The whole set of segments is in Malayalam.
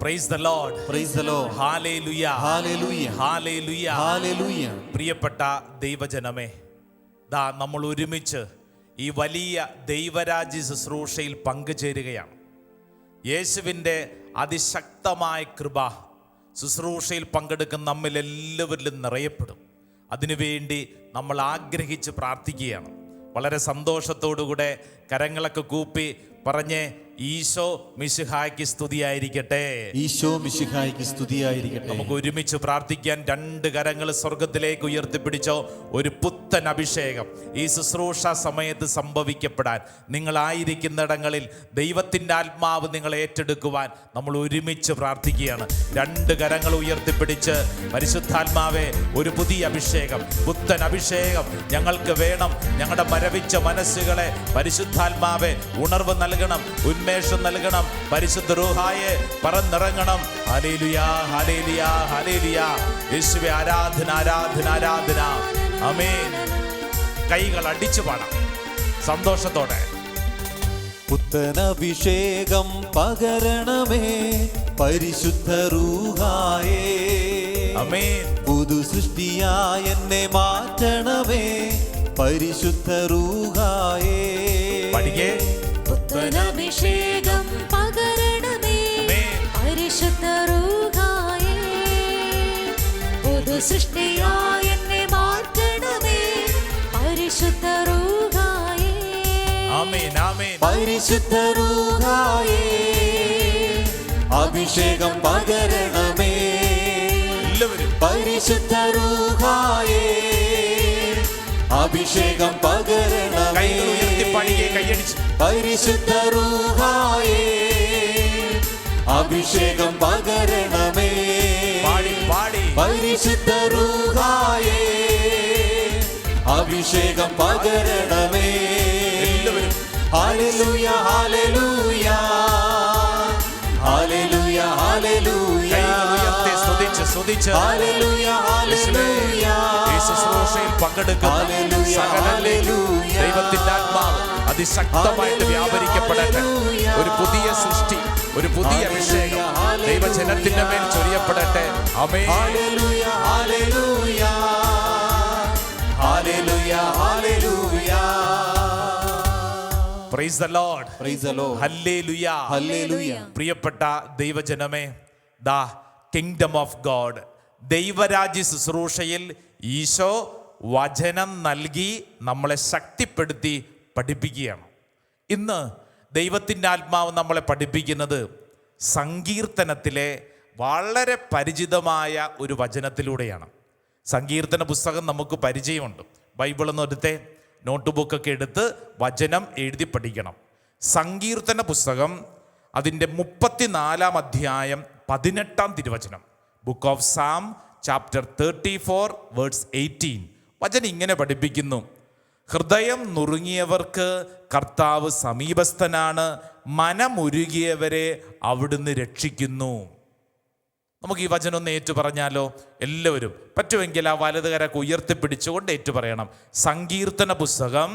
Price the Lord. Praise the Lord. ഹല്ലേലൂയ. ഹല്ലേലൂയ. ഹല്ലേലൂയ. ഹല്ലേലൂയ. പ്രിയപ്പെട്ട ദൈവജനമേ, ദാ നമ്മൾ ഒരുമിച്ച് ഈ വലിയ ദൈവരാജ്യ ശുശ്രൂഷയിൽ പങ്കുചേരുകയാണ്. യേശുവിൻ്റെ അതിശക്തമായ കൃപ ശുശ്രൂഷയിൽ പങ്കെടുക്കുന്ന നമ്മിലെല്ലാവരിലും നിറയപ്പെടും. അതിനുവേണ്ടി നമ്മൾ ആഗ്രഹിച്ച് പ്രാർത്ഥിക്കുകയാണ്. വളരെ സന്തോഷത്തോടുകൂടെ കരങ്ങളൊക്കെ കൂപ്പി പറഞ്ഞ് ഈശോ മിശിഹായ്ക്ക് സ്തുതിയായിരിക്കട്ടെ. ഈശോ മിശിഹായ്ക്ക് സ്തുതിയായിരിക്കട്ടെ. നമുക്ക് ഒരുമിച്ച് പ്രാർത്ഥിക്കാൻ. രണ്ട് കരങ്ങൾ സ്വർഗത്തിലേക്ക് ഉയർത്തിപ്പിടിച്ചോ. ഒരു പുത്തൻ അഭിഷേകം ഈ ശുശ്രൂഷ സമയത്ത് സംഭവിക്കപ്പെടാൻ, നിങ്ങളായിരിക്കുന്നിടങ്ങളിൽ ദൈവത്തിൻ്റെ ആത്മാവ് നിങ്ങളെ ഏറ്റെടുക്കുവാൻ നമ്മൾ ഒരുമിച്ച് പ്രാർത്ഥിക്കുകയാണ്. രണ്ട് കരങ്ങൾ ഉയർത്തിപ്പിടിച്ച്, പരിശുദ്ധാത്മാവേ, ഒരു പുതിയ അഭിഷേകം, പുത്തൻ അഭിഷേകം ഞങ്ങൾക്ക് വേണം. ഞങ്ങളുടെ മരവിച്ച മനസ്സുകളെ പരിശുദ്ധാത്മാവേ ഉണർവ് നൽകണം, ഉന്മേഷം നൽകണം. പരിശുദ്ധ റൂഹായെ പറന്നിറങ്ങണം. ഹല്ലേലൂയ, ഹല്ലേലൂയ, ഹല്ലേലൂയ. യേശുവേ, ആരാധന, ആരാധന, ആരാധന. ആമേൻ. കൈകൾ അടിച്ചു പാടാം സന്തോഷത്തോടെ. പുത്തനഭിഷേകം പകരണമേ പരിശുദ്ധ റൂഹായേ. ആമേൻ. പുതു സൃഷ്ടിയായ എന്നെ മാറ്റണമേ പരിശുദ്ധ റൂഹായേ. പഠിക്കേ. പുത്തനഭിഷേകം പകരണമേ പരിശുദ്ധ റൂഹായേ. പുതു സൃഷ്ടിയായ എന്നെ മാറ്റണമേ പരിശുദ്ധ റൂഹായേ. ആമേൻ, ആമേൻ. പരിശുദ്ധ റൂഹായേ, അഭിഷേകം പകരണമേ എല്ലാവരും. പരിശുദ്ധ റൂഹായേ, അഭിഷേകം പകരണമേ. കൈകൾ ഉയർത്തി പാടിക്കേ, കൈയടിച്ച്. പരിശുദ്ധ റൂഹായേ, അഭിഷേകം പകരണമേ. പാടി പാടി. പരിശുദ്ധ റൂഹായേ, അഭിഷേകം പകരണമേ. എല്ലാവരും. ഹല്ലേലൂയ, ഹല്ലേലൂയ, ഹല്ലേലൂയ, ഹല്ലേലൂയ. കൈകൾ ഉയർത്തി സ്തുതിച്ച് സ്തുതിച്ച്. Hallelujah, hallelujah. ഈ ശുശ്രൂഷയിൽ പങ്കെടുക്കുന്ന സകലരിലും ദൈവത്തിന്റെ ആത്മാവ് അതിശക്തമായിട്ട് വ്യാപരിക്കപ്പെടട്ടെ. ഒരു പുതിയ സൃഷ്ടി, ഒരു പുതിയ അഭിഷേകം ദൈവജനത്തിന്റെ മേൽ ചൊരിയപ്പെടട്ടെ. ആമേൻ. ഹല്ലേലൂയ, ഹല്ലേലൂയ, ഹല്ലേലൂയ, ഹല്ലേലൂയ. Praise the Lord. Praise the Lord. ഹല്ലേലൂയ, ഹല്ലേലൂയ. പ്രിയപ്പെട്ട ദൈവജനമേ, ദ കിങ്ഡം ഓഫ് ഗോഡ് ദൈവരാജ്യ ശുശ്രൂഷയിൽ ഈശോ വചനം നൽകി നമ്മളെ ശക്തിപ്പെടുത്തി പഠിപ്പിക്കുകയാണ്. ഇന്ന് ദൈവത്തിൻ്റെ ആത്മാവ് നമ്മളെ പഠിപ്പിക്കുന്നത് സങ്കീർത്തനത്തിലെ വളരെ പരിചിതമായ ഒരു വചനത്തിലൂടെയാണ്. സങ്കീർത്തന പുസ്തകം നമുക്ക് പരിചയമുണ്ട്. ബൈബിളൊന്നും എടുത്തേ, നോട്ട് ബുക്കൊക്കെ എടുത്ത് വചനം എഴുതി പഠിക്കണം. സങ്കീർത്തന പുസ്തകം അതിൻ്റെ 34 അധ്യായം 18 തിരുവചനം. Book of Psalm chapter 34 verse 18. വചനം ഇങ്ങനെ പഠിപ്പിക്കുന്നു: ഹൃദയം നുറുങ്ങിയവർക്ക് കർത്താവ് സമീപസ്ഥനാണ്, മനമുരുകിയവരെ അവിടുന്ന് രക്ഷിക്കുന്നു. നമുക്ക് ഈ വചനം ഒന്ന് ഏറ്റു പറഞ്ഞാലോ? എല്ലാവരും പറ്റുമെങ്കിൽ ആ വലതുകരൊക്കെ ഉയർത്തിപ്പിടിച്ചുകൊണ്ട് ഏറ്റു പറയണം. സങ്കീർത്തന പുസ്തകം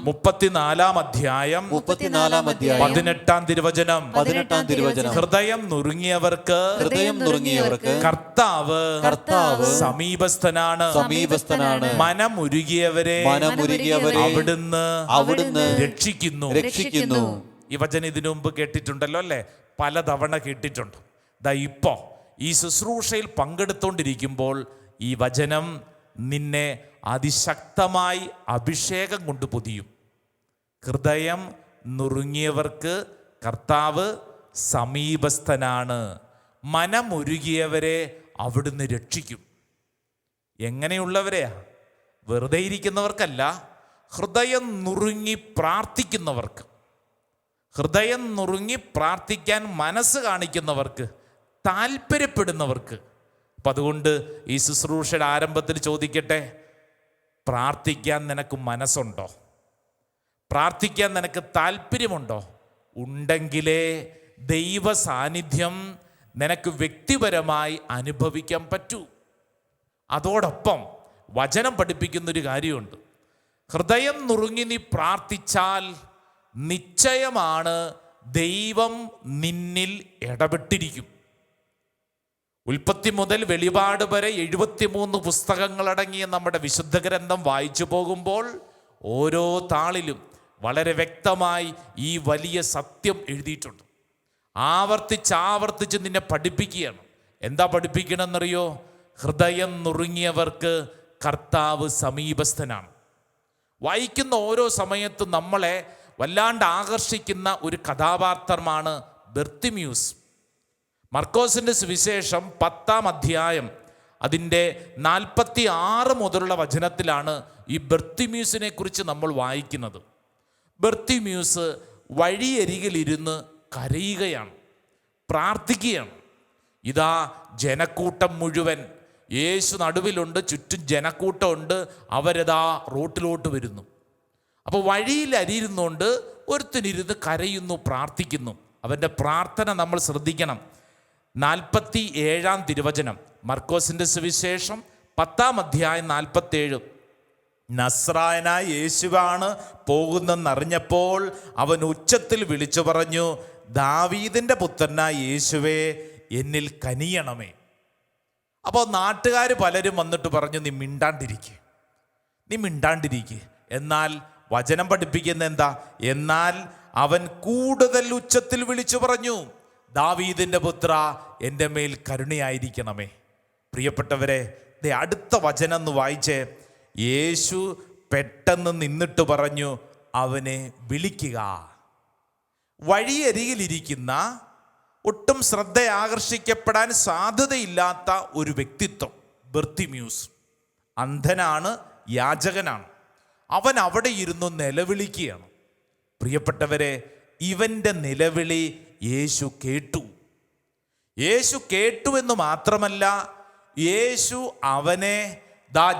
34 അധ്യായം 18 തിരുവചനം. ഹൃദയം നുറുങ്ങിയവർക്ക് കർത്താവ് സമീപസ്ഥനാണ്, മനമുരുകിയവരെ അവിടുന്ന് രക്ഷിക്കുന്നു. ഈ വചനം ഇതിനു മുമ്പ് കേട്ടിട്ടുണ്ടല്ലോ അല്ലേ? പലതവണ കേട്ടിട്ടുണ്ട്. ദാ ഇപ്പോൾ ഈ ശുശ്രൂഷയിൽ പങ്കെടുത്തുകൊണ്ടിരിക്കുമ്പോൾ ഈ വചനം നിന്നെ അതിശക്തമായി അഭിഷേകം കൊണ്ട് പൊതിയും. ഹൃദയം നുറുങ്ങിയവർക്ക് കർത്താവ് സമീപസ്ഥനാണ്, മനമുരുകിയവരെ അവിടുന്ന് രക്ഷിക്കും. എങ്ങനെയുള്ളവരെയാ? വെറുതെ ഇരിക്കുന്നവർക്കല്ല, ഹൃദയം നുറുങ്ങി പ്രാർത്ഥിക്കുന്നവർക്ക്, ഹൃദയം നുറുങ്ങി പ്രാർത്ഥിക്കാൻ മനസ്സ് കാണിക്കുന്നവർക്ക്, താല്പര്യപ്പെടുന്നവർക്ക്. അപ്പം അതുകൊണ്ട് ഈ ശുശ്രൂഷയുടെ ആരംഭത്തിൽ ചോദിക്കട്ടെ, പ്രാർത്ഥിക്കാൻ നിനക്ക് മനസ്സുണ്ടോ? പ്രാർത്ഥിക്കാൻ നിനക്ക് താല്പര്യമുണ്ടോ? ഉണ്ടെങ്കിലേ ദൈവ സാന്നിധ്യം നിനക്ക് വ്യക്തിപരമായി അനുഭവിക്കാൻ പറ്റൂ. അതോടൊപ്പം വചനം പഠിപ്പിക്കുന്നൊരു കാര്യമുണ്ട്. ഹൃദയം നുറുങ്ങി നീ പ്രാർത്ഥിച്ചാൽ നിശ്ചയമാണ് ദൈവം നിന്നിൽ ഇടപെട്ടിരിക്കും. ഉൽപ്പത്തി മുതൽ വെളിപാട് വരെ 73 പുസ്തകങ്ങളടങ്ങിയ നമ്മുടെ വിശുദ്ധ ഗ്രന്ഥം വായിച്ചു പോകുമ്പോൾ ഓരോ താളിലും വളരെ വ്യക്തമായി ഈ വലിയ സത്യം എഴുതിയിട്ടുണ്ട്. ആവർത്തിച്ച് നിന്നെ പഠിപ്പിക്കുകയാണ്. എന്താ പഠിപ്പിക്കണമെന്നറിയോ? ഹൃദയം നുറുങ്ങിയവർക്ക് കർത്താവ് സമീപസ്ഥനാണ്. വായിക്കുന്ന ഓരോ സമയത്തും നമ്മളെ വല്ലാണ്ട് ആകർഷിക്കുന്ന ഒരു കഥാപാത്രമാണ് ബർത്തിമ്യൂസ്. മർക്കോസിൻ്റെ സുവിശേഷം 10-ാം അധ്യായം അതിൻ്റെ 46 മുതലുള്ള വചനത്തിലാണ് ഈ ബർത്തിമ്യൂസിനെ കുറിച്ച് നമ്മൾ വായിക്കുന്നത്. ബർത്തിമ്യൂസ് വഴിയരികിലിരുന്ന് കരയുകയാണ്, പ്രാർത്ഥിക്കുകയാണ്. ഇതാ ജനക്കൂട്ടം മുഴുവൻ, യേശു നടുവിലുണ്ട്, ചുറ്റും ജനക്കൂട്ടമുണ്ട്, അവരതാ റോട്ടിലോട്ട് വരുന്നു. അപ്പോൾ വഴിയിൽ അരിയിരുന്നുകൊണ്ട് ഒരുത്തനിരുന്ന് കരയുന്നു, പ്രാർത്ഥിക്കുന്നു. അവൻ്റെ പ്രാർത്ഥന നമ്മൾ ശ്രദ്ധിക്കണം. 47-ാം തിരുവചനം, മർക്കോസിൻ്റെ സുവിശേഷം 10-ാം അധ്യായം 47. നസ്രായനായ യേശുവാണ് പോകുന്നെന്നറിഞ്ഞപ്പോൾ അവൻ ഉച്ചത്തിൽ വിളിച്ചു പറഞ്ഞു, ദാവീദിൻ്റെ പുത്രനായ യേശുവേ, എന്നിൽ കനിയണമേ. അപ്പോൾ നാട്ടുകാർ പലരും വന്നിട്ട് പറഞ്ഞു, നീ മിണ്ടാണ്ടിരിക്കുക. എന്നാൽ വചനം പഠിപ്പിക്കുന്ന എന്താ? എന്നാൽ അവൻ കൂടുതൽ ഉച്ചത്തിൽ വിളിച്ചു പറഞ്ഞു, ദാവീദിൻ്റെ പുത്ര, എൻ്റെ മേൽ കരുണയായിരിക്കണമേ. പ്രിയപ്പെട്ടവരെ, അടുത്ത വചനം ഒന്ന് വായിച്ചേ. യേശു പെട്ടെന്ന് നിന്നിട്ട് പറഞ്ഞു, അവനെ വിളിക്കുക. വഴിയരികിലിരിക്കുന്ന, ഒട്ടും ശ്രദ്ധ ആകർഷിക്കപ്പെടാൻ സാധ്യതയില്ലാത്ത ഒരു വ്യക്തിത്വം ബർത്തിമ്യൂസ്. അന്ധനാണ്, യാചകനാണ്. അവൻ അവിടെ ഇരുന്നു നിലവിളിക്കുകയാണ്. പ്രിയപ്പെട്ടവരെ, ഇവൻ്റെ നിലവിളി യേശു കേട്ടു എന്ന് മാത്രമല്ല, യേശു അവനെ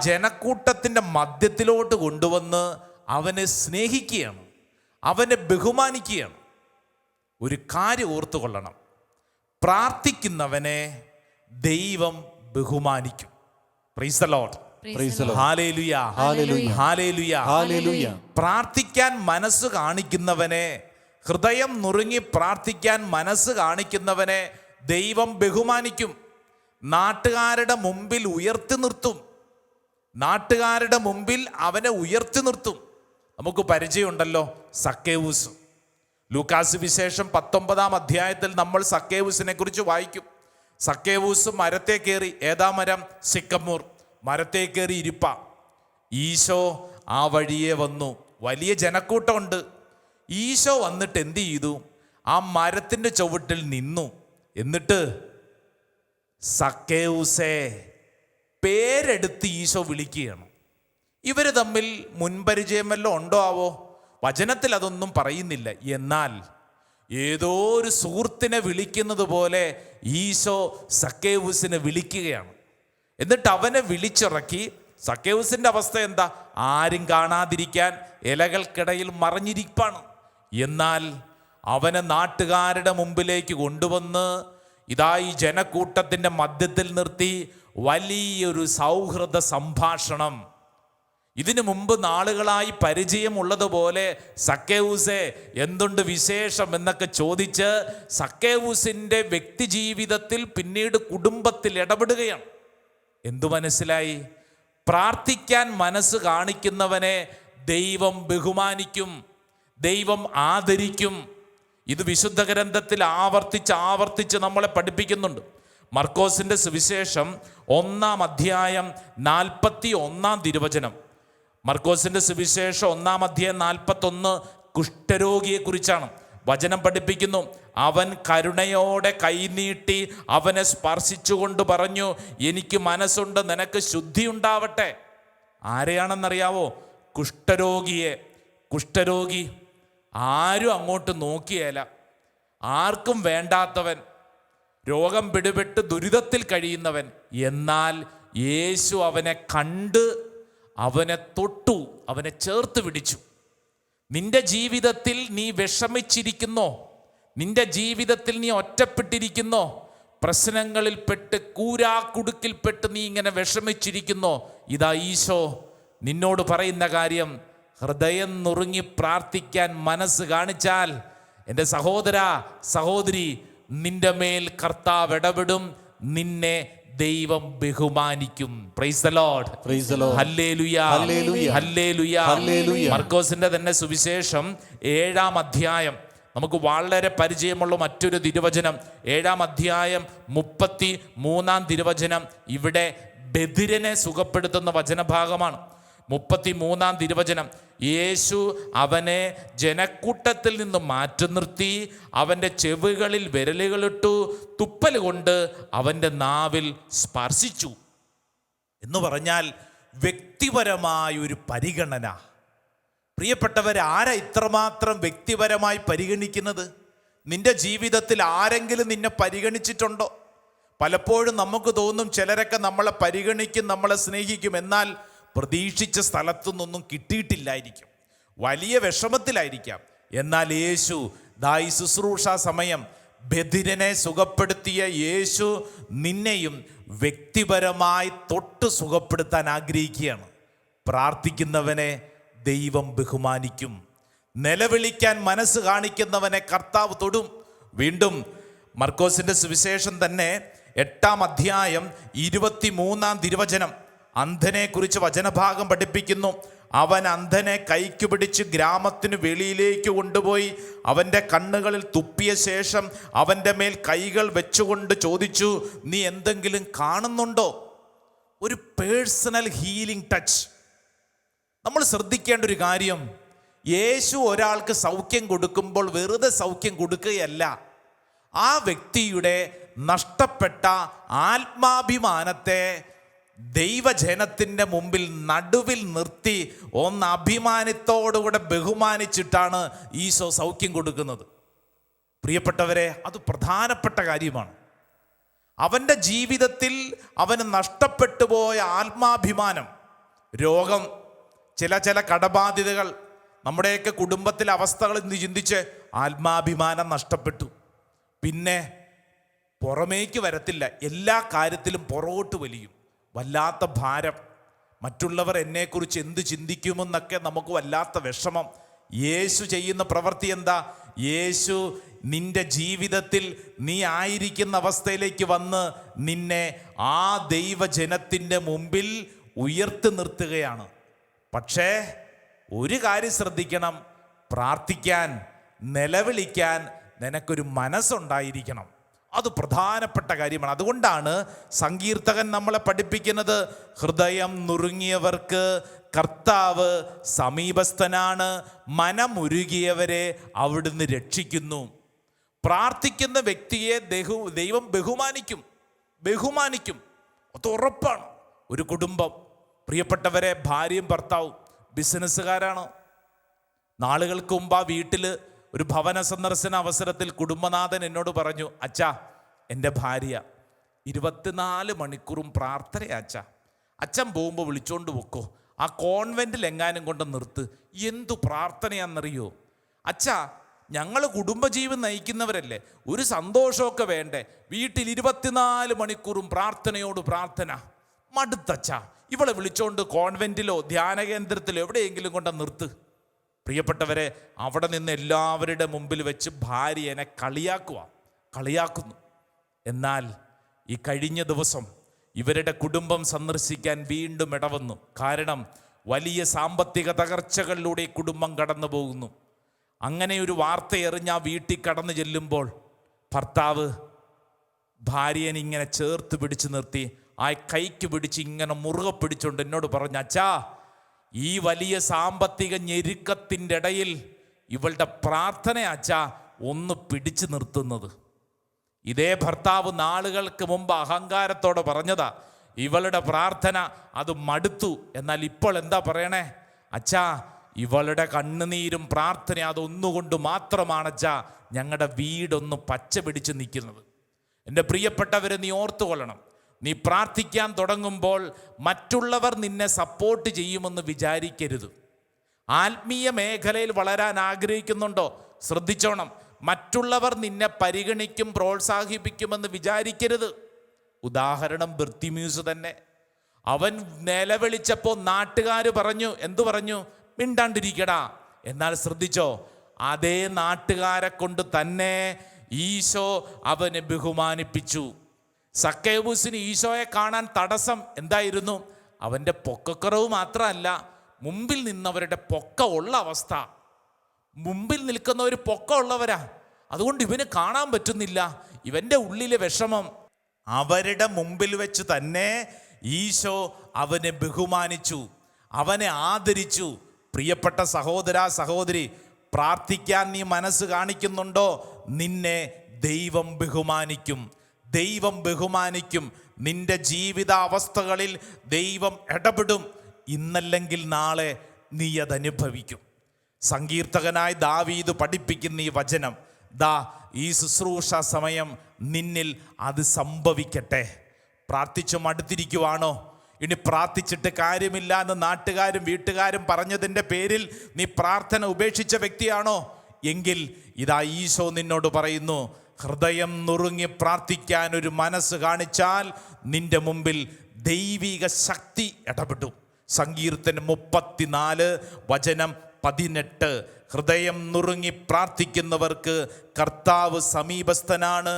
ജനക്കൂട്ടത്തിൻ്റെ മധ്യത്തിലോട്ട് കൊണ്ടുവന്ന് അവനെ സ്നേഹിക്കുകയാണ്, അവനെ ബഹുമാനിക്കുകയാണ്. ഒരു കാര്യം ഓർത്തുകൊള്ളണം, പ്രാർത്ഥിക്കുന്നവനെ ദൈവം ബഹുമാനിക്കും. Praise the Lord. ഹല്ലേലൂയ, ഹല്ലേലൂയ, ഹല്ലേലൂയ, ഹല്ലേലൂയ. പ്രാർത്ഥിക്കാൻ മനസ്സ് കാണിക്കുന്നവനെ, ഹൃദയം നുറുങ്ങി പ്രാർത്ഥിക്കാൻ മനസ്സ് കാണിക്കുന്നവനെ ദൈവം ബഹുമാനിക്കും. നാട്ടുകാരുടെ മുമ്പിൽ അവനെ ഉയർത്തി നിർത്തും. നമുക്ക് പരിചയമുണ്ടല്ലോ സക്കേവൂസ്. ലൂക്കാസ് വിശേഷം 19-ാം അധ്യായത്തിൽ നമ്മൾ സക്കേവൂസിനെ കുറിച്ച് വായിക്കും. സക്കേവൂസ് മരത്തെ കയറി, ഏതാ മരം? സിക്കമൂർ മരത്തെ കയറി ഇരിപ്പ. ഈശോ ആ വഴിയെ വന്നു, വലിയ ജനക്കൂട്ടമുണ്ട്. ഈശോ വന്നിട്ട് എന്ത് ചെയ്തു? ആ മരത്തിൻ്റെ ചുവട്ടിൽ നിന്നു. എന്നിട്ട് സക്കേവൂസേ പേരെടുത്ത് ഈശോ വിളിക്കുകയാണ്. ഇവർ തമ്മിൽ മുൻപരിചയം വല്ലതും ഉണ്ടോ ആവോ? വചനത്തിൽ അതൊന്നും പറയുന്നില്ല. എന്നാൽ ഏതോ ഒരു സുഹൃത്തിനെ വിളിക്കുന്നത് പോലെ ഈശോ സക്കേവൂസിനെ വിളിക്കുകയാണ്. എന്നിട്ട് അവനെ വിളിച്ചിറക്കി. സക്കേവൂസിൻ്റെ അവസ്ഥ എന്താ? ആരും കാണാതിരിക്കാൻ ഇലകൾക്കിടയിൽ മറഞ്ഞിരിപ്പാണ്. എന്നാൽ അവനെ നാട്ടുകാരുടെ മുമ്പിലേക്ക് കൊണ്ടുവന്ന് ഇതാ ഈ ജനക്കൂട്ടത്തിൻ്റെ മധ്യത്തിൽ നിർത്തി വലിയൊരു സൗഹൃദ സംഭാഷണം. ഇതിനു മുമ്പ് നാളുകളായി പരിചയമുള്ളതുപോലെ സക്കേവൂസേ എന്തുണ്ട് വിശേഷം എന്നൊക്കെ ചോദിച്ച് സക്കേവൂസിൻ്റെ വ്യക്തി ജീവിതത്തിൽ പിന്നീട് കുടുംബത്തിൽ ഇടപെടുകയാണ്. എന്തു മനസ്സിലായി? പ്രാർത്ഥിക്കാൻ മനസ്സ് കാണിക്കുന്നവനെ ദൈവം ബഹുമാനിക്കും, ദൈവം ആദരിക്കും. ഇത് വിശുദ്ധ ഗ്രന്ഥത്തിൽ ആവർത്തിച്ച് നമ്മളെ പഠിപ്പിക്കുന്നുണ്ട്. മർക്കോസിൻ്റെ സുവിശേഷം 1-ാം അധ്യായം 41-ാം തിരുവചനം. മർക്കോസിൻ്റെ സുവിശേഷം 1-ാം അധ്യായം 41 കുഷ്ഠരോഗിയെക്കുറിച്ചാണ്. വചനം പഠിപ്പിക്കുന്നു, അവൻ കരുണയോടെ കൈനീട്ടി അവനെ സ്പർശിച്ചുകൊണ്ട് പറഞ്ഞു, എനിക്ക് മനസ്സുണ്ട്, നിനക്ക് ശുദ്ധി ഉണ്ടാവട്ടെ. ആരെയാണെന്നറിയാവോ? കുഷ്ഠരോഗിയെ. കുഷ്ഠരോഗി ആരും അങ്ങോട്ട് നോക്കിയേല, ആർക്കും വേണ്ടാത്തവൻ, രോഗം പിടിപെട്ട് ദുരിതത്തിൽ കഴിയുന്നവൻ. എന്നാൽ യേശു അവനെ കണ്ട് അവനെ തൊട്ടു, അവനെ ചേർത്ത് പിടിച്ചു. നിന്റെ ജീവിതത്തിൽ നീ വിഷമിച്ചിരിക്കുന്നോ? നിന്റെ ജീവിതത്തിൽ നീ ഒറ്റപ്പെട്ടിരിക്കുന്നോ? പ്രശ്നങ്ങളിൽപ്പെട്ട് കൂരാക്കുടുക്കിൽപ്പെട്ട് നീ ഇങ്ങനെ വിഷമിച്ചിരിക്കുന്നോ? ഇതാ ഈശോ നിന്നോട് പറയുന്ന കാര്യം, ഹൃദയം നുറുങ്ങി പ്രാർത്ഥിക്കാൻ മനസ്സ് കാണിച്ചാൽ എൻ്റെ സഹോദര സഹോദരി, നിന്റെ മേൽ കർത്താവ് ഇടപെടും, നിന്നെ ദൈവം ബഹുമാനിക്കും. Praise the Lord. Praise the Lord. ഹല്ലേലൂയ, ഹല്ലേലൂയ, ഹല്ലേലൂയ, ഹല്ലേലൂയ. മർക്കോസിന്റെ തന്നെ സുവിശേഷം 7-ാം അധ്യായം, നമുക്ക് വളരെ പരിചയമുള്ള മറ്റൊരു തിരുവചനം, 7-ാം അധ്യായം 33-ാം തിരുവചനം. ഇവിടെ ബധിരനെ സുഖപ്പെടുത്തുന്ന വചനഭാഗമാണ്. 33-ാം തിരുവചനം. യേശു അവനെ ജനക്കൂട്ടത്തിൽ നിന്ന് മാറ്റി നിർത്തി, അവൻ്റെ ചെവികളിൽ വിരലുകളിട്ടു, തുപ്പൽ കൊണ്ട് അവൻ്റെ നാവിൽ സ്പർശിച്ചു. എന്ന് പറഞ്ഞാൽ വ്യക്തിപരമായ ഒരു പരിഗണന. പ്രിയപ്പെട്ടവരെ, ആരാ ഇത്രമാത്രം വ്യക്തിപരമായി പരിഗണിക്കുന്നത്? നിന്റെ ജീവിതത്തിൽ ആരെങ്കിലും നിന്നെ പരിഗണിച്ചിട്ടുണ്ടോ? പലപ്പോഴും നമുക്ക് തോന്നും ചിലരൊക്കെ നമ്മളെ പരിഗണിക്കും, നമ്മളെ സ്നേഹിക്കും, എന്നാൽ പ്രതീക്ഷിച്ച സ്ഥലത്തു നിന്നൊന്നും കിട്ടിയിട്ടില്ലായിരിക്കും, വലിയ വിഷമത്തിലായിരിക്കാം. എന്നാൽ യേശു ഈ ശുശ്രൂഷ സമയം ബധിരനെ സുഖപ്പെടുത്തിയ യേശു നിന്നെയും വ്യക്തിപരമായി തൊട്ട് സുഖപ്പെടുത്താൻ ആഗ്രഹിക്കുകയാണ്. പ്രാർത്ഥിക്കുന്നവനെ ദൈവം ബഹുമാനിക്കും. നിലവിളിക്കാൻ മനസ്സ് കാണിക്കുന്നവനെ കർത്താവ് തൊടും. വീണ്ടും മർക്കോസിന്റെ സുവിശേഷം തന്നെ 8-ാം അധ്യായം 23-ാം തിരുവചനം. അന്ധനെ കുറിച്ച് വചനഭാഗം പഠിപ്പിക്കുന്നു. അവൻ അന്ധനെ കൈക്ക് പിടിച്ച് ഗ്രാമത്തിന് വെളിയിലേക്ക് കൊണ്ടുപോയി അവൻ്റെ കണ്ണുകളിൽ തുപ്പിയ ശേഷം അവൻ്റെ മേൽ കൈകൾ വെച്ചുകൊണ്ട് ചോദിച്ചു, നീ എന്തെങ്കിലും കാണുന്നുണ്ടോ? ഒരു പേഴ്സണൽ ഹീലിംഗ് ടച്ച്. നമ്മൾ ശ്രദ്ധിക്കേണ്ട ഒരു കാര്യം, യേശു ഒരാൾക്ക് സൗഖ്യം കൊടുക്കുമ്പോൾ വെറുതെ സൗഖ്യം കൊടുക്കുകയല്ല, ആ വ്യക്തിയുടെ നഷ്ടപ്പെട്ട ആത്മാഭിമാനത്തെ ദൈവജനത്തിൻ്റെ മുമ്പിൽ നടുവിൽ നിർത്തി ഒന്ന് അഭിമാനത്തോടുകൂടെ ബഹുമാനിച്ചിട്ടാണ് ഈശോ സൗഖ്യം കൊടുക്കുന്നത്. പ്രിയപ്പെട്ടവരെ, അത് പ്രധാനപ്പെട്ട കാര്യമാണ്. അവൻ്റെ ജീവിതത്തിൽ അവന് നഷ്ടപ്പെട്ടു പോയ ആത്മാഭിമാനം, രോഗം, ചില കടബാധ്യതകൾ, നമ്മുടെയൊക്കെ കുടുംബത്തിലെ അവസ്ഥകൾ എന്ന് ചിന്തിച്ച് ആത്മാഭിമാനം നഷ്ടപ്പെട്ടു. പിന്നെ പുറമേക്ക് വരത്തില്ല, എല്ലാ കാര്യത്തിലും പുറകോട്ട് വലിയും. വല്ലാത്ത ഭാരം, മറ്റുള്ളവർ എന്നെക്കുറിച്ച് എന്ത് ചിന്തിക്കുമെന്നൊക്കെ നമുക്ക് വല്ലാത്ത വിഷമം. യേശു ചെയ്യുന്ന പ്രവൃത്തി എന്താ? യേശു നിന്റെ ജീവിതത്തിൽ നീ ആയിരിക്കുന്ന അവസ്ഥയിലേക്ക് വന്ന് നിന്നെ ആ ദൈവജനത്തിൻ്റെ മുമ്പിൽ ഉയർത്തി നിർത്തുകയാണ്. പക്ഷേ ഒരു കാര്യം ശ്രദ്ധിക്കണം, പ്രാർത്ഥിക്കാൻ, നിലവിളിക്കാൻ നിനക്കൊരു മനസ്സുണ്ടായിരിക്കണം. അത് പ്രധാനപ്പെട്ട കാര്യമാണ്. അതുകൊണ്ടാണ് സങ്കീർത്തകൻ നമ്മളെ പഠിപ്പിക്കുന്നത്, ഹൃദയം നുറുങ്ങിയവർക്ക് കർത്താവ് സമീപസ്ഥനാണ്, മനമുരുകിയവരെ അവിടുന്ന് രക്ഷിക്കുന്നു. പ്രാർത്ഥിക്കുന്ന വ്യക്തിയെ ദൈവം ബഹുമാനിക്കും. അത് ഉറപ്പാണ്. ഒരു കുടുംബം, പ്രിയപ്പെട്ടവരെ, ഭാര്യയും ഭർത്താവും ബിസിനസ്സുകാരാണ്. നാളുകൾക്ക് മുമ്പ് ആ വീട്ടിൽ ഒരു ഭവന സന്ദർശന അവസരത്തിൽ കുടുംബനാഥൻ എന്നോട് പറഞ്ഞു, അച്ഛാ, എൻ്റെ ഭാര്യ 24 മണിക്കൂറും പ്രാർത്ഥനയാച്ചാ. അച്ഛൻ പോകുമ്പോൾ വിളിച്ചോണ്ട് വെക്കോ, ആ കോൺവെൻറ്റിൽ എങ്ങാനും കൊണ്ട് നിർത്ത്. എന്തു പ്രാർത്ഥനയാണെന്നറിയോ അച്ഛാ? ഞങ്ങൾ കുടുംബജീവൻ നയിക്കുന്നവരല്ലേ, ഒരു സന്തോഷമൊക്കെ വേണ്ടേ? വീട്ടിൽ 24 മണിക്കൂറും പ്രാർത്ഥനയോട് പ്രാർത്ഥന. മടുത്തച്ഛാ, ഇവളെ വിളിച്ചോണ്ട് കോൺവെൻറ്റിലോ ധ്യാന കേന്ദ്രത്തിലോ എവിടെയെങ്കിലും കൊണ്ട് നിർത്ത്. പ്രിയപ്പെട്ടവരെ, അവിടെ നിന്ന് എല്ലാവരുടെ മുമ്പിൽ വെച്ച് ഭാര്യ എന്നെ കളിയാക്കുന്നു. എന്നാൽ ഈ കഴിഞ്ഞ ദിവസം ഇവരുടെ കുടുംബം സന്ദർശിക്കാൻ വീണ്ടും ഇടവന്നു. കാരണം വലിയ സാമ്പത്തിക തകർച്ചകളിലൂടെ ഈ കുടുംബം കടന്നു പോകുന്നു. അങ്ങനെ ഒരു വാർത്ത എറിഞ്ഞ് ആ വീട്ടിൽ കടന്നു ചെല്ലുമ്പോൾ ഭർത്താവ് ഭാര്യനെ ഇങ്ങനെ ചേർത്ത് പിടിച്ചു നിർത്തി, ആ കൈക്ക് പിടിച്ച് ഇങ്ങനെ മുറുകെ പിടിച്ചുകൊണ്ട് എന്നോട് പറഞ്ഞു, അച്ഛാ, ഈ വലിയ സാമ്പത്തിക ഞെരുക്കത്തിൻ്റെ ഇടയിൽ ഇവളുടെ പ്രാർത്ഥന അച്ഛാ ഒന്ന് പിടിച്ചു നിർത്തുന്നത്. ഇതേ ഭർത്താവ് നാളുകൾക്ക് മുമ്പ് അഹങ്കാരത്തോടെ പറഞ്ഞതാ, ഇവളുടെ പ്രാർത്ഥന അത് മടുത്തു. എന്നാൽ ഇപ്പോൾ എന്താ പറയണേ? അച്ഛാ, ഇവളുടെ കണ്ണുനീരും പ്രാർത്ഥന അതൊന്നുകൊണ്ട് മാത്രമാണച്ചാ ഞങ്ങളുടെ വീടൊന്ന് പച്ച പിടിച്ച് നിൽക്കുന്നത്. എൻ്റെ പ്രിയപ്പെട്ടവരെ, നീ ഓർത്തുകൊള്ളണം, നീ പ്രാർത്ഥിക്കാൻ തുടങ്ങുമ്പോൾ മറ്റുള്ളവർ നിന്നെ സപ്പോർട്ട് ചെയ്യുമെന്ന് വിചാരിക്കരുത്. ആത്മീയ മേഖലയിൽ വളരാൻ ആഗ്രഹിക്കുന്നുണ്ടോ? ശ്രദ്ധിച്ചോണം, മറ്റുള്ളവർ നിന്നെ പരിഗണിക്കും, പ്രോത്സാഹിപ്പിക്കുമെന്ന് വിചാരിക്കരുത്. ഉദാഹരണം ബർത്തിമ്യൂസ് തന്നെ. അവൻ നിലവിളിച്ചപ്പോൾ നാട്ടുകാർ പറഞ്ഞു, എന്തു പറഞ്ഞു? മിണ്ടാണ്ടിരിക്കടാ. എന്നാൽ ശ്രദ്ധിച്ചോ, അതേ നാട്ടുകാരെ കൊണ്ട് തന്നെ ഈശോ അവനെ ബഹുമാനിപ്പിച്ചു. സക്കേവൂസിന് ഈശോയെ കാണാൻ തടസ്സം എന്തായിരുന്നു? അവൻ്റെ പൊക്കക്കുറവ് മാത്രമല്ല, മുമ്പിൽ നിന്നവരുടെ പൊക്ക ഉള്ള അവസ്ഥ. മുമ്പിൽ നിൽക്കുന്നവർ പൊക്ക ഉള്ളവരാ, അതുകൊണ്ട് ഇവന് കാണാൻ പറ്റുന്നില്ല. ഇവൻ്റെ ഉള്ളിലെ വിഷമം. അവരുടെ മുമ്പിൽ വെച്ച് തന്നെ ഈശോ അവനെ ബഹുമാനിച്ചു, അവനെ ആദരിച്ചു. പ്രിയപ്പെട്ട സഹോദര സഹോദരി, പ്രാർത്ഥിക്കാൻ നീ മനസ്സ് കാണിക്കുന്നുണ്ടോ? നിന്നെ ദൈവം ബഹുമാനിക്കും. ദൈവം ബഹുമാനിക്കും. നിന്റെ ജീവിത അവസ്ഥകളിൽ ദൈവം ഇടപെടും. ഇന്നല്ലെങ്കിൽ നാളെ നീ അതനുഭവിക്കും. സങ്കീർത്തകനായ ദാവീദ് പഠിപ്പിക്കുന്ന ഈ വചനം, ദാ ഈ ശുശ്രൂഷ സമയം നിന്നിൽ അത് സംഭവിക്കട്ടെ. പ്രാർത്ഥിച്ചു മടുത്തിരിക്കുവാണോ? ഇനി പ്രാർത്ഥിച്ചിട്ട് കാര്യമില്ല എന്ന് നാട്ടുകാരും വീട്ടുകാരും പറഞ്ഞതിൻ്റെ പേരിൽ നീ പ്രാർത്ഥന ഉപേക്ഷിച്ച വ്യക്തിയാണോ? എങ്കിൽ ഇതാ ഈശോ നിന്നോട് പറയുന്നു, ഹൃദയം നുറുങ്ങി പ്രാർത്ഥിക്കാൻ ഒരു മനസ്സ് കാണിച്ചാൽ നിന്റെ മുമ്പിൽ ദൈവിക ശക്തി ഇടപെടും. സങ്കീർത്തനം 34 വചനം 18. ഹൃദയം നുറുങ്ങി പ്രാർത്ഥിക്കുന്നവർക്ക് കർത്താവ് സമീപസ്ഥനാണ്,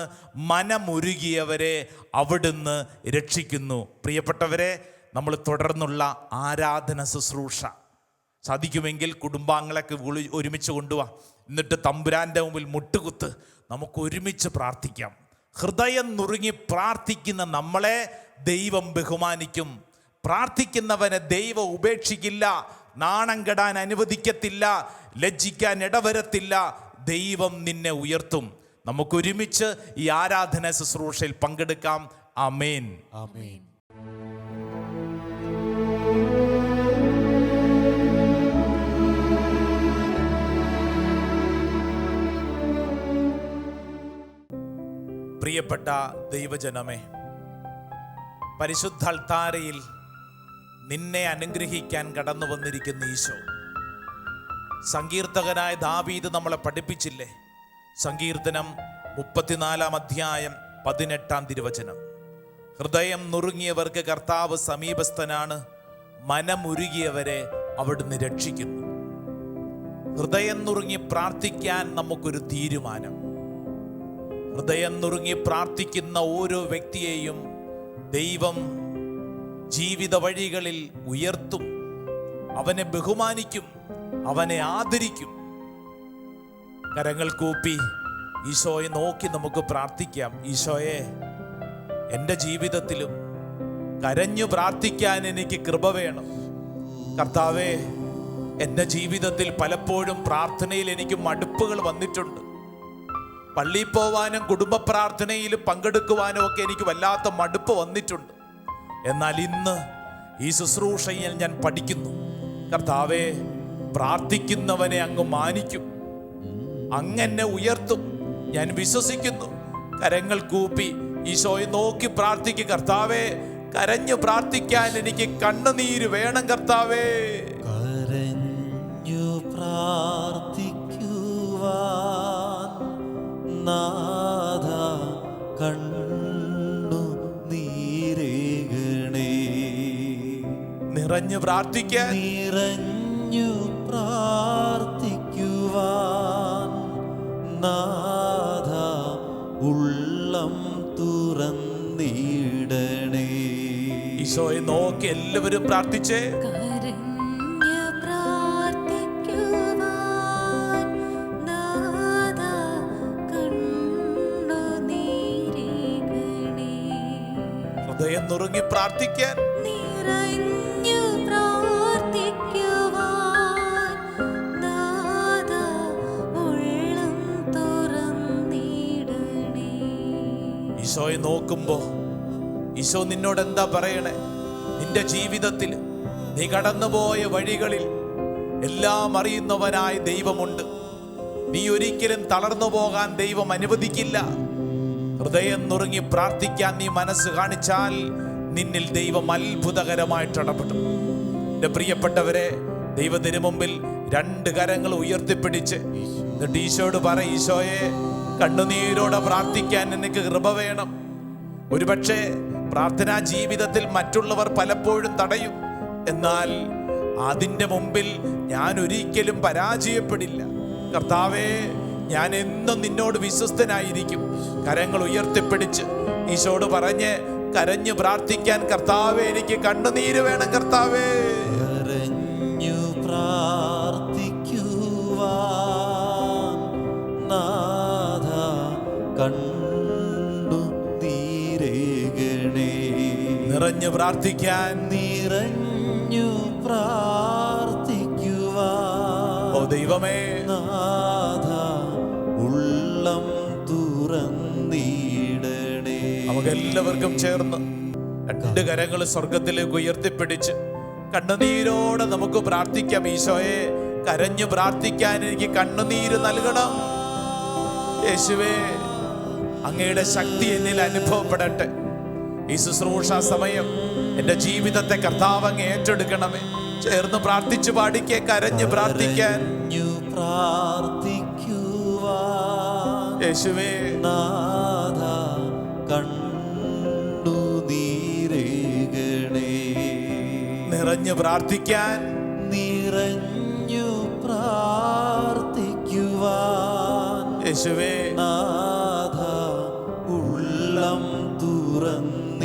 മനമുരുകിയവരെ അവിടുന്ന് രക്ഷിക്കുന്നു. പ്രിയപ്പെട്ടവരെ, നമ്മൾ തുടർന്നുള്ള ആരാധന ശുശ്രൂഷ സാധിക്കുമെങ്കിൽ കുടുംബാംഗങ്ങളൊക്കെ ഒരുമിച്ച് കൊണ്ടുപോവാ. എന്നിട്ട് തമ്പുരാൻ്റെ മുമ്പിൽ മുട്ടുകുത്ത് നമുക്ക് ഒരുമിച്ച് പ്രാർത്ഥിക്കാം. ഹൃദയം നുറുങ്ങി പ്രാർത്ഥിക്കുന്ന നമ്മളെ ദൈവം ബഹുമാനിക്കും. പ്രാർത്ഥിക്കുന്നവനെ ദൈവം ഉപേക്ഷിക്കില്ല, നാണം കെടാൻ അനുവദിക്കത്തില്ല, ലജ്ജിക്കാൻ ഇടവരത്തില്ല. ദൈവം നിന്നെ ഉയർത്തും. നമുക്കൊരുമിച്ച് ഈ ആരാധന ശുശ്രൂഷയിൽ പങ്കെടുക്കാം. ആമേൻ. ആമേൻ. പ്രിയപ്പെട്ട ദൈവജനമേ, പരിശുദ്ധ അൾത്താരയിൽ നിന്നെ അനുഗ്രഹിക്കാൻ കടന്നു വന്നിരിക്കുന്ന ഈശോ, സങ്കീർത്തകനായ ദാവീദ് നമ്മളെ പഠിപ്പിച്ചില്ലേ? സങ്കീർത്തനം 34 അധ്യായം 18 തിരുവചനം, ഹൃദയം നുറുങ്ങിയവർക്ക് കർത്താവ് സമീപസ്ഥനാണ്, മനമുരുകിയവരെ അവിടുന്ന് രക്ഷിക്കുന്നു. ഹൃദയം നുറുങ്ങി പ്രാർത്ഥിക്കാൻ നമുക്കൊരു തീരുമാനം. ഹൃദയം നുറുങ്ങി പ്രാർത്ഥിക്കുന്ന ഓരോ വ്യക്തിയെയും ദൈവം ജീവിത വഴികളിൽ ഉയർത്തും, അവനെ ബഹുമാനിക്കും, അവനെ ആദരിക്കും. കരങ്ങൾ കൂപ്പി ഈശോയെ നോക്കി നമുക്ക് പ്രാർത്ഥിക്കാം. ഈശോയെ, എൻ്റെ ജീവിതത്തിലും കരഞ്ഞു പ്രാർത്ഥിക്കാൻ എനിക്ക് കൃപ വേണം. കർത്താവേ, എൻ്റെ ജീവിതത്തിൽ പലപ്പോഴും പ്രാർത്ഥനയിൽ എനിക്ക് മടുപ്പുകൾ വന്നിട്ടുണ്ട്. പള്ളിയിൽ പോവാനും കുടുംബ പ്രാർത്ഥനയിൽ പങ്കെടുക്കുവാനും ഒക്കെ എനിക്ക് വല്ലാത്ത മടുപ്പ് വന്നിട്ടുണ്ട്. എന്നാൽ ഇന്ന് ഈ ശുശ്രൂഷയിൽ ഞാൻ പഠിക്കുന്നു, കർത്താവേ, പ്രാർത്ഥിക്കുന്നവനെ അങ്ങ് മാനിക്കും, അങ്ങനെ ഉയർത്തും. ഞാൻ വിശ്വസിക്കുന്നു. കരങ്ങൾ കൂപ്പി ഈശോയെ നോക്കി പ്രാർത്ഥിക്കും. കർത്താവേ, കരഞ്ഞു പ്രാർത്ഥിക്കാൻ എനിക്ക് കണ്ണുനീര് വേണം. കർത്താവേ, കരഞ്ഞു പ്രാർത്ഥിക്കുവാൻ നാഥ കണ്ണു നീരേകണേ. നിറഞ്ഞു പ്രാർത്ഥിക്കാൻ, നിറഞ്ഞു പ്രാർത്ഥിക്കുവാൻ നാഥ ഉള്ളം തുറന്നിടണേ. ഈശോയെ നോക്കി എല്ലാവരും പ്രാർത്ഥിച്ചേ. കരഞ്ഞു പ്രാർത്ഥിക്കുവാൻ നാഥാ കണ്ണുനീരേകണേ. ഹൃദയം നുറുങ്ങി പ്രാർത്ഥിക്കാൻ, നിറഞ്ഞു പ്രാർത്ഥിക്കുവാൻ നാഥാ ഉള്ളം തുറന്നിടണേ. ഈശോയെ നോക്കുമ്പോ ഈശോ നിന്നോട് എന്താ പറയണേ? നിന്റെ ജീവിതത്തിൽ നീ കടന്നുപോയ വഴികളിൽ എല്ലാം അറിയുന്നവനായ ദൈവമുണ്ട്. നീ ഒരിക്കലും തളർന്നു പോകാൻ ദൈവം അനുവദിക്കില്ല. ഹൃദയം നുറുങ്ങി പ്രാർത്ഥിക്കാൻ നീ മനസ്സ് കാണിച്ചാൽ നിന്നിൽ ദൈവം അത്ഭുതകരമായിട്ട് ഇടപെടും. എൻ്റെ പ്രിയപ്പെട്ടവരെ, ദൈവത്തിന് മുമ്പിൽ 2 കരങ്ങൾ ഉയർത്തിപ്പിടിച്ച് എന്നിട്ട് ഈശോയോട് പറ, ഈശോയെ, കണ്ണുനീരോടെ പ്രാർത്ഥിക്കാൻ എനിക്ക് കൃപ വേണം. ഒരുപക്ഷെ പ്രാർത്ഥനാ ജീവിതത്തിൽ മറ്റുള്ളവർ പലപ്പോഴും തടയും. എന്നാൽ അതിൻ്റെ മുമ്പിൽ ഞാൻ ഒരിക്കലും പരാജയപ്പെടില്ല. കർത്താവേ, ഞാൻ എന്നും നിന്നോട് വിശ്വസ്തനായിരിക്കും. കരങ്ങൾ ഉയർത്തിപ്പിടിച്ച് ഈശോട് പറഞ്ഞ് കരഞ്ഞു പ്രാർത്ഥിക്കാൻ, കർത്താവേ എനിക്ക് കണ്ണുനീര് വേണം കർത്താവേ. കരഞ്ഞു പ്രാർത്ഥിക്കുവാൻ നാഥ കണ്ണുനീരേകണേ. നിറഞ്ഞു പ്രാർത്ഥിക്കാൻ, നിറഞ്ഞു പ്രാർത്ഥിക്കുവാൻ ഓ ദൈവമേ, നാഥ ഉള്ളം തുറന്നിടണേ. നമുക്കെല്ലാവർക്കും ചേർന്ന് രണ്ട് കരങ്ങൾ സ്വർഗത്തിലേക്ക് ഉയർത്തിപ്പിടിച്ച് കണ്ണുനീരോടെ നമുക്ക് പ്രാർത്ഥിക്കാം. ഈശോയെ, കരഞ്ഞു പ്രാർത്ഥിക്കാൻ എനിക്ക് കണ്ണുനീര് നൽകണം. യേശുവേ, അങ്ങയുടെ ശക്തി എന്നിൽ അനുഭവപ്പെടട്ടെ. ഈ ശുശ്രൂഷ സമയം എൻ്റെ ജീവിതത്തെ കർത്താവ് അങ്ങ് ഏറ്റെടുക്കണമേ. ചേർന്ന് പ്രാർത്ഥിച്ചു പാടിക്കേ, കരഞ്ഞു പ്രാർത്ഥിക്കാൻ. പ്രാർത്ഥിക്കുവാൻ യേശുവേ, നാഥ കണ്ണുനീരേകണേ. നിറഞ്ഞു പ്രാർത്ഥിക്കാൻ, നിറഞ്ഞു പ്രാർത്ഥിക്കുവാൻ യേശുവേ, നാഥ ഉള്ളം തുറന്നിടണേ.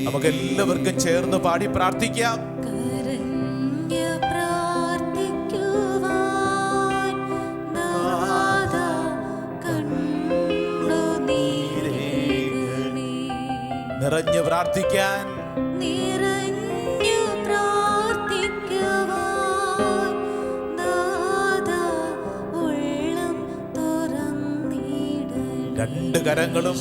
നമുക്കെല്ലാവർക്കും ചേർന്ന് പാടി പ്രാർത്ഥിക്കാം. കരഞ്ഞു പ്രാർത്ഥിക്കുവാൻ നാഥ കണ്ണുനീരേകണേ. നിറഞ്ഞു പ്രാർത്ഥിക്കാൻ, നിറഞ്ഞു പ്രാർത്ഥിക്കുവാൻ നാഥ ഉള്ളം തുറന്നിടണേ. രണ്ട് കരങ്ങളും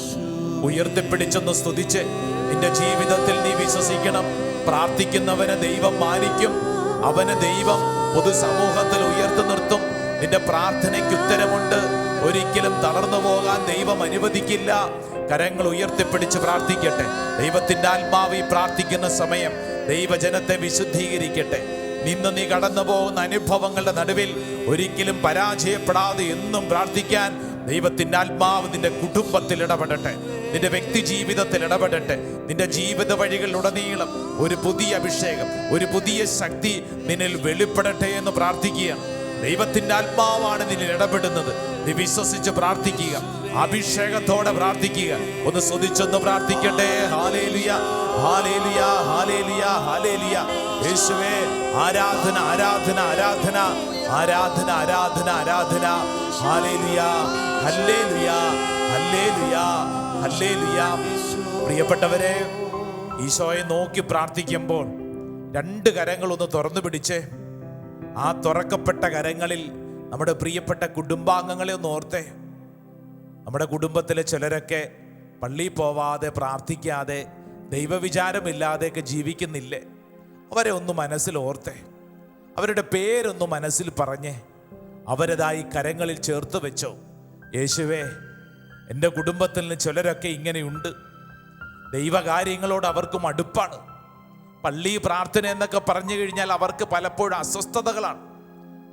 ഉയർത്തിപ്പിടിച്ചൊന്ന് സ്തുതിച്ച് നിന്റെ ജീവിതത്തിൽ നീ വിശ്വസിക്കണം. പ്രാർത്ഥിക്കുന്നവനെ ദൈവം മാനിക്കും. അവനെ ദൈവം പൊതുസമൂഹത്തിൽ ഉയർത്തി നിർത്തും. നിന്റെ പ്രാർത്ഥനയ്ക്ക് ഉത്തരമുണ്ട്. ഒരിക്കലും തളർന്നു പോകാൻ ദൈവം അനുവദിക്കില്ല. കരങ്ങൾ ഉയർത്തിപ്പിടിച്ച് പ്രാർത്ഥിക്കട്ടെ. ദൈവത്തിന്റെ ആത്മാവ് ഈ പ്രാർത്ഥിക്കുന്ന സമയം ദൈവജനത്തെ വിശുദ്ധീകരിക്കട്ടെ. നിന്ന് നീ കടന്നു പോകുന്ന അനുഭവങ്ങളുടെ നടുവിൽ ഒരിക്കലും പരാജയപ്പെടാതെ എന്നും പ്രാർത്ഥിക്കാൻ ദൈവത്തിന്റെ ആത്മാവ് നിന്റെ കുടുംബത്തിൽ ഇടപെടട്ടെ, നിന്റെ വ്യക്തി ജീവിതത്തിൽ ഇടപെടട്ടെ. നിന്റെ ജീവിത വഴികളിലുടനീളം ഒരു പുതിയ അഭിഷേകം, ഒരു പുതിയ ശക്തി നിന്നിൽ വെളിപ്പെടട്ടെ എന്ന് പ്രാർത്ഥിക്കുകയാണ്. ദൈവത്തിന്റെ ആത്മാവാണ് നിന്നിൽ ഇടപെടുന്നത്. നീ വിശ്വസിച്ച് പ്രാർത്ഥിക്കുക, അഭിഷേകത്തോടെ പ്രാർത്ഥിക്കുക. ഒന്ന് സ്തുതിച്ചൊന്ന് പ്രാർത്ഥിക്കട്ടെ. ഹല്ലേലൂയ, ഹല്ലേലൂയ, ഹല്ലേലൂയ, ഹല്ലേലൂയ. യേശുവേ, ആരാധന, ആരാധന, ആരാധന, ആരാധന, ആരാധന, ആരാധന. ഹല്ലേലൂയ, ഹല്ലേലൂയ, ഹല്ലേലൂയ, ഹല്ലേലൂയ. പ്രിയപ്പെട്ടവരെ, ഈശോയെ നോക്കി പ്രാർത്ഥിക്കുമ്പോൾ രണ്ട് കരങ്ങളൊന്ന് തുറന്നു പിടിച്ചേ. ആ തുറക്കപ്പെട്ട കരങ്ങളിൽ നമ്മുടെ പ്രിയപ്പെട്ട കുടുംബാംഗങ്ങളെ ഒന്ന് ഓർത്തേ. നമ്മുടെ കുടുംബത്തിലെ ചിലരൊക്കെ പള്ളിയിൽ പോവാതെ, പ്രാർത്ഥിക്കാതെ, ദൈവവിചാരമില്ലാതെയൊക്കെ ജീവിക്കുന്നില്ലേ? അവരെ ഒന്ന് മനസ്സിൽ ഓർത്തേ. അവരുടെ പേരൊന്ന് മനസ്സിൽ പറഞ്ഞേ. അവരതായി കരങ്ങളിൽ ചേർത്ത് വെച്ചോ. യേശുവേ, എൻ്റെ കുടുംബത്തിൽ നിന്ന് ചിലരൊക്കെ ഇങ്ങനെയുണ്ട്. ദൈവകാര്യങ്ങളോട് അവർക്കും അടുപ്പാണ്. പള്ളി പ്രാർത്ഥന എന്നൊക്കെ പറഞ്ഞു കഴിഞ്ഞാൽ അവർക്ക് പലപ്പോഴും അസ്വസ്ഥതകളാണ്.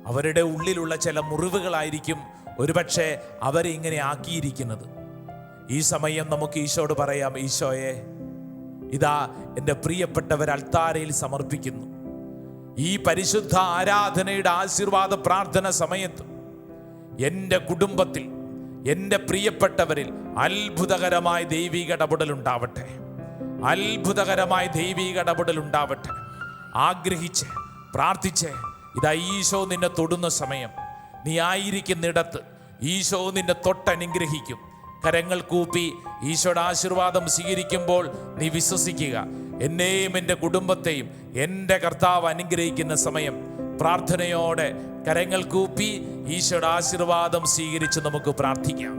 അവരുടെ ഉള്ളിലുള്ള ചില മുറിവുകളായിരിക്കും ഒരുപക്ഷെ അവരെ ഇങ്ങനെ ആക്കിയിരിക്കുന്നത്. ഈ സമയം നമുക്ക് ഈശോയോട് പറയാം, ഈശോയെ, ഇതാ എൻ്റെ പ്രിയപ്പെട്ടവർ അൾത്താരയിൽ സമർപ്പിക്കുന്നു. ഈ പരിശുദ്ധ ആരാധനയുടെ ആശീർവാദ പ്രാർത്ഥന സമയത്ത് എൻ്റെ കുടുംബത്തിൽ, എൻ്റെ പ്രിയപ്പെട്ടവരിൽ അത്ഭുതകരമായ ദൈവിക ഇടപെടൽ ഉണ്ടാവട്ടെ. അത്ഭുതകരമായ ദൈവിക ഇടപെടൽ ഉണ്ടാവട്ടെ. ആഗ്രഹിച്ച് പ്രാർത്ഥിച്ച് ഇതാ ഈശോ നിന്നെ തൊടുന്ന സമയം. നീ ആയിരിക്കുന്നിടത്ത് ഈശോ നിന്നെ തൊട്ടനുഗ്രഹിക്കും. കരങ്ങൾ കൂപ്പി ഈശോയുടെ ആശീർവാദം സ്വീകരിക്കുമ്പോൾ നീ വിശ്വസിക്കുക, എന്നെയും എൻ്റെ കുടുംബത്തെയും എൻ്റെ കർത്താവ് അനുഗ്രഹിക്കുന്ന സമയം. പ്രാർത്ഥനയോടെ കരങ്ങൾ കൂപ്പി ഈശോയുടെ ആശീർവാദം സ്വീകരിച്ച് നമുക്ക് പ്രാർത്ഥിക്കാം.